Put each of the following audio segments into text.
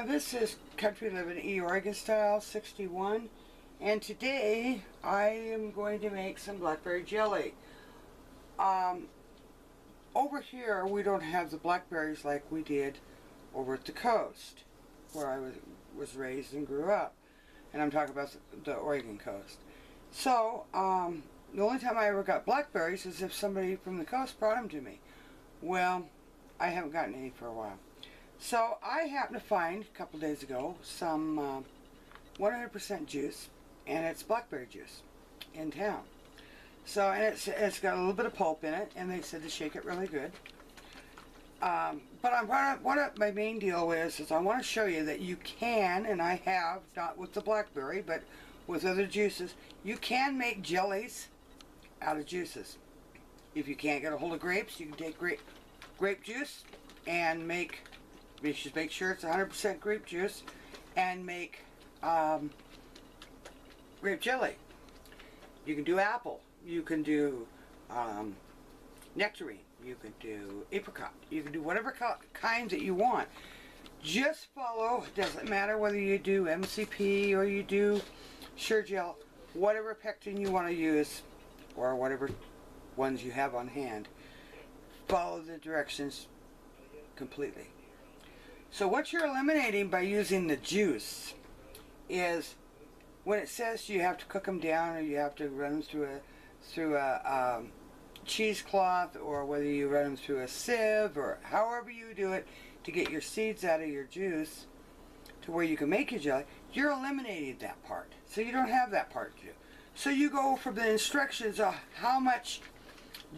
This is Country Living Oregon Style 61, and today I am going to make some blackberry jelly. Over here we don't have the blackberries like we did over at the coast, where I was raised and grew up, and I'm talking about the Oregon coast. So the only time I ever got blackberries is if somebody from the coast brought them to me. Well, I haven't gotten any for a while. So I happened to find a couple days ago some 100% juice, and it's blackberry juice in town. So, and it's got a little bit of pulp in it, and they said to shake it really good. But what my main deal is I want to show you that you can, and I have, not with the blackberry, but with other juices, you can make jellies out of juices. If you can't get a hold of grapes, you can take grape juice and you should make sure it's 100% grape juice, and make grape jelly. You can do apple, you can do nectarine, you can do apricot, you can do whatever kinds that you want. Just follow, it doesn't matter whether you do MCP or you do Sure Gel, whatever pectin you want to use, or whatever ones you have on hand. Follow the directions completely. So what you're eliminating by using the juice is when it says you have to cook them down, or you have to run them through a cheesecloth, or whether you run them through a sieve, or however you do it to get your seeds out of your juice to where you can make your jelly, you're eliminating that part. So you don't have that part to do. So you go from the instructions of how much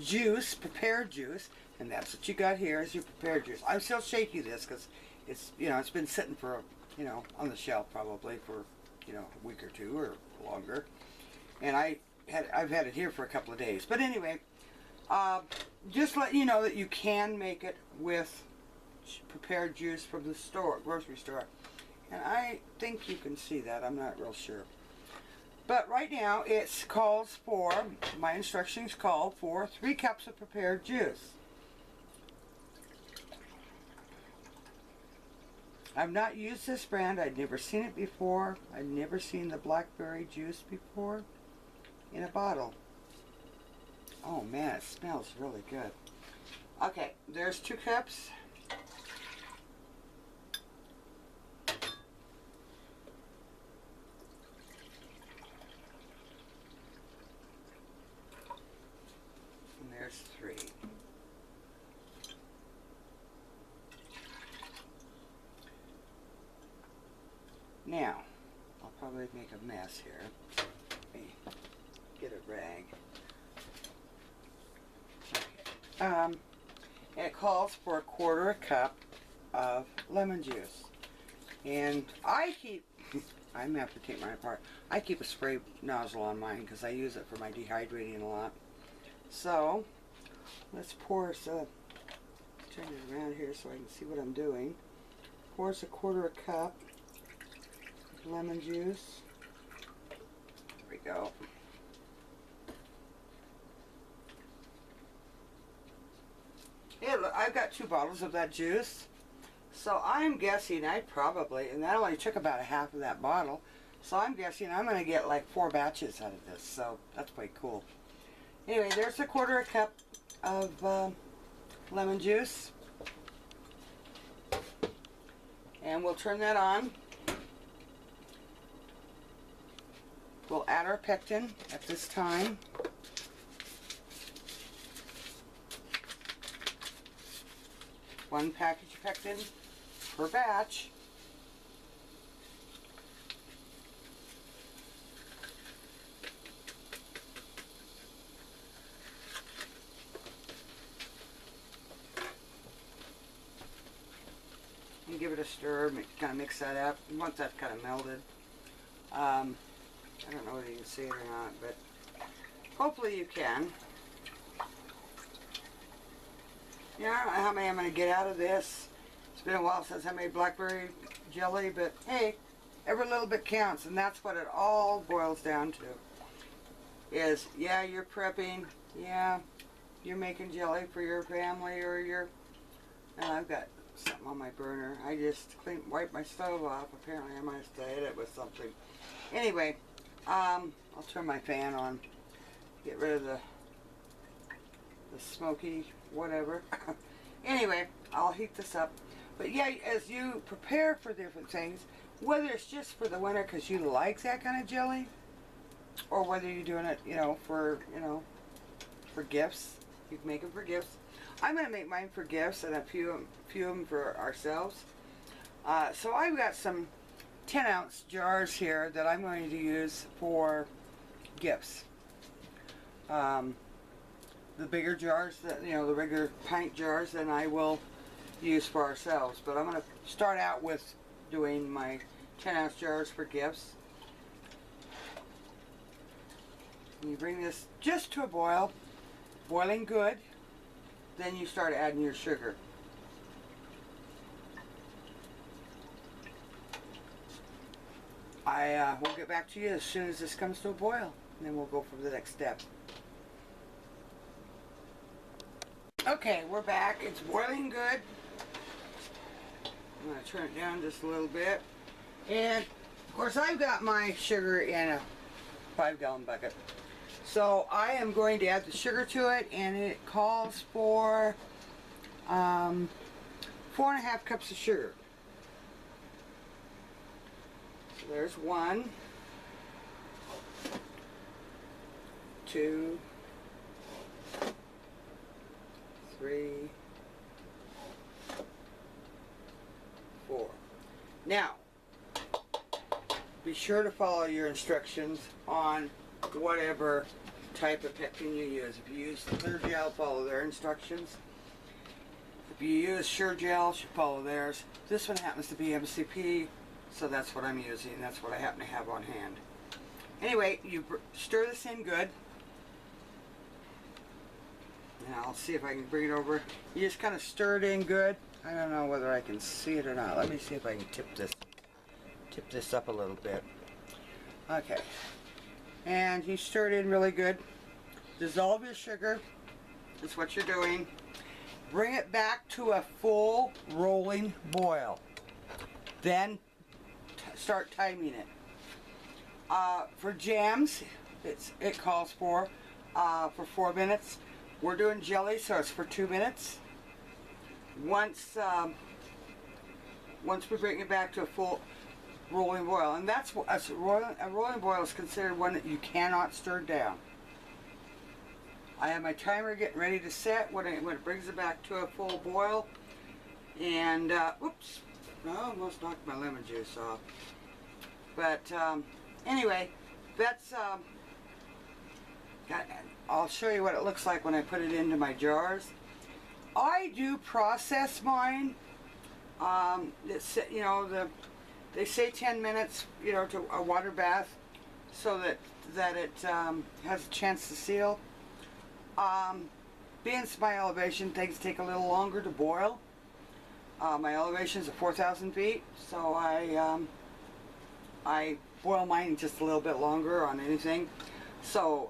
juice, prepared juice, and that's what you got here is your prepared juice. I'm still shaking this because it's been sitting for on the shelf probably for a week or two or longer, and I've had it here for a couple of days. But anyway, just let you know that you can make it with prepared juice from the grocery store, and I think you can see that. I'm not real sure. But right now my instructions call for 3 cups of prepared juice. I've not used this brand. I'd never seen it before. I'd never seen the blackberry juice before in a bottle. Oh man, it smells really good. Okay, there's 2 cups. And there's 3. Now, I'll probably make a mess here. Let me get a rag. Okay. It calls for a 1/4 cup of lemon juice. And I I'm going to have to take mine apart. I keep a spray nozzle on mine because I use it for my dehydrating a lot. So, let's pour turn it around here so I can see what I'm doing. Pour us a 1/4 cup lemon juice. There we go. Yeah, look, I've got 2 bottles of that juice. So I'm guessing and that only took about a half of that bottle. So I'm guessing I'm going to get like 4 batches out of this. So that's pretty cool. Anyway, there's a 1/4 cup of lemon juice. And we'll turn that on. We'll add our pectin at this time. One package of pectin per batch. And give it a stir, kind of mix that up. Once that's kind of melted. I don't know whether you can see it or not, but hopefully you can. I don't know how many I'm going to get out of this. It's been a while since I made blackberry jelly, but hey, every little bit counts, and that's what it all boils down to. Is, yeah, you're prepping, yeah, you're making jelly for your family or your... And I've got something on my burner. I just wiped my stove off. Apparently I must have hit it with something. Anyway, I'll turn my fan on. Get rid of the smoky whatever. Anyway, I'll heat this up. But yeah, as you prepare for different things, whether it's just for the winter because you like that kind of jelly, or whether you're doing it, for gifts, you can make them for gifts. I'm going to make mine for gifts and a few of them for ourselves. So I've got some 10-ounce jars here that I'm going to use for gifts. The bigger jars, the regular pint jars, then I will use for ourselves. But I'm going to start out with doing my 10-ounce jars for gifts. You bring this just to a boil, boiling good. Then you start adding your sugar. I will get back to you as soon as this comes to a boil, and then we'll go for the next step. Okay, we're back. It's boiling good. I'm going to turn it down just a little bit. And, of course, I've got my sugar in a 5-gallon bucket. So I am going to add the sugar to it, and it calls for 4.5 cups of sugar. So there's 1, 2, 3, 4. Now, be sure to follow your instructions on whatever type of pectin you use. If you use clear gel, follow their instructions. If you use sure gel, follow theirs. This one happens to be MCP, so that's what I'm using. That's what I happen to have on hand. Anyway, you stir this in good. And I'll see if I can bring it over. You just kind of stir it in good. I don't know whether I can see it or not. Let me see if I can tip this up a little bit. Okay. And you stir it in really good. Dissolve your sugar. That's what you're doing. Bring it back to a full rolling boil. Then start timing it. For jams, it calls for 4 minutes. We're doing jelly, so it's for 2 minutes. Once we bring it back to a full rolling boil, and that's what a rolling boil is considered one that you cannot stir down. I have my timer getting ready to set when it brings it back to a full boil, and oops, I almost knocked my lemon juice off. But anyway, that's I'll show you what it looks like when I put it into my jars. I do process mine. They say 10 minutes, to a water bath, so that it has a chance to seal. Being my elevation, things take a little longer to boil. My elevation is at 4,000 feet, so I boil mine just a little bit longer on anything. So,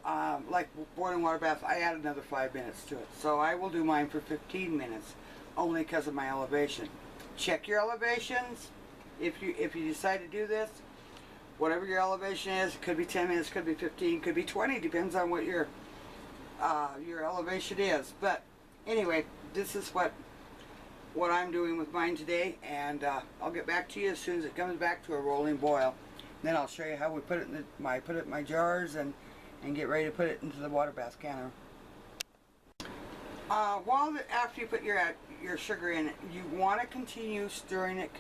like boiling water bath, I add another 5 minutes to it. So I will do mine for 15 minutes, only because of my elevation. Check your elevations. If you decide to do this, whatever your elevation is, it could be 10 minutes, could be 15, could be 20, depends on what your elevation is. But anyway, this is what I'm doing with mine today, and I'll get back to you as soon as it comes back to a rolling boil. Then I'll show you how we put it in my jars and get ready to put it into the water bath canner. After you put your sugar in it, you want to continue stirring it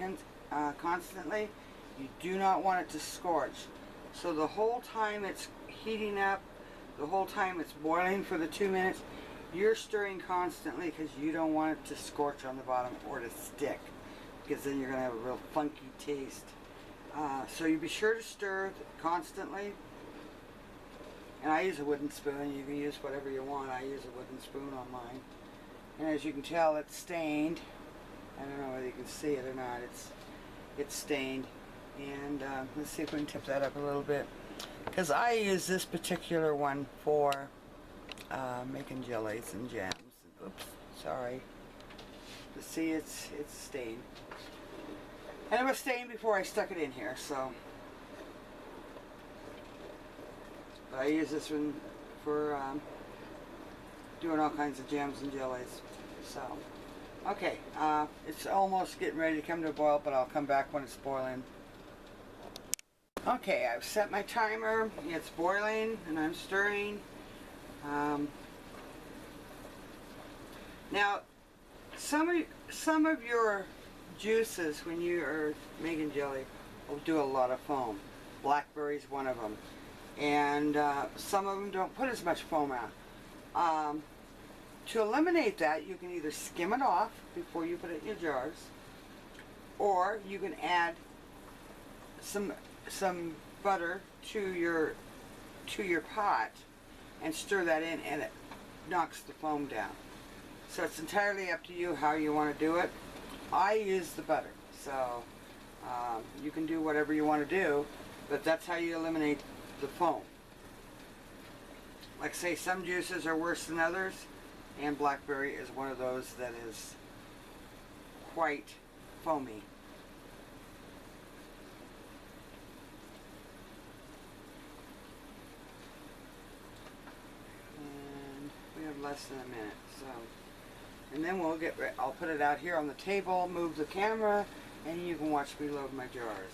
constantly. You do not want it to scorch. So the whole time it's heating up, the whole time it's boiling for the 2 minutes, you're stirring constantly because you don't want it to scorch on the bottom or to stick, because then you're going to have a real funky taste. So you be sure to stir constantly. And I use a wooden spoon. You can use whatever you want. I use a wooden spoon on mine. And as you can tell, it's stained. I don't know whether you can see it or not. It's stained. And let's see if we can tip that up a little bit. Because I use this particular one for making jellies and jams. Oops, sorry. But see, it's stained. And it was stained before I stuck it in here, so. But I use this one for doing all kinds of jams and jellies. So, okay, it's almost getting ready to come to a boil, but I'll come back when it's boiling. Okay, I've set my timer. It's boiling, and I'm stirring. Now, some of your juices, when you are making jelly, will do a lot of foam. Blackberry is one of them, and some of them don't put as much foam out. To eliminate that, you can either skim it off before you put it in your jars, or you can add some butter to your pot and stir that in, and it knocks the foam down. So it's entirely up to you how you want to do it. I use the butter, so you can do whatever you want to do, but that's how you eliminate the foam. Like say some juices are worse than others, and blackberry is one of those that is quite foamy. And we have less than a minute, so. And then I'll put it out here on the table, move the camera, and you can watch me load my jars.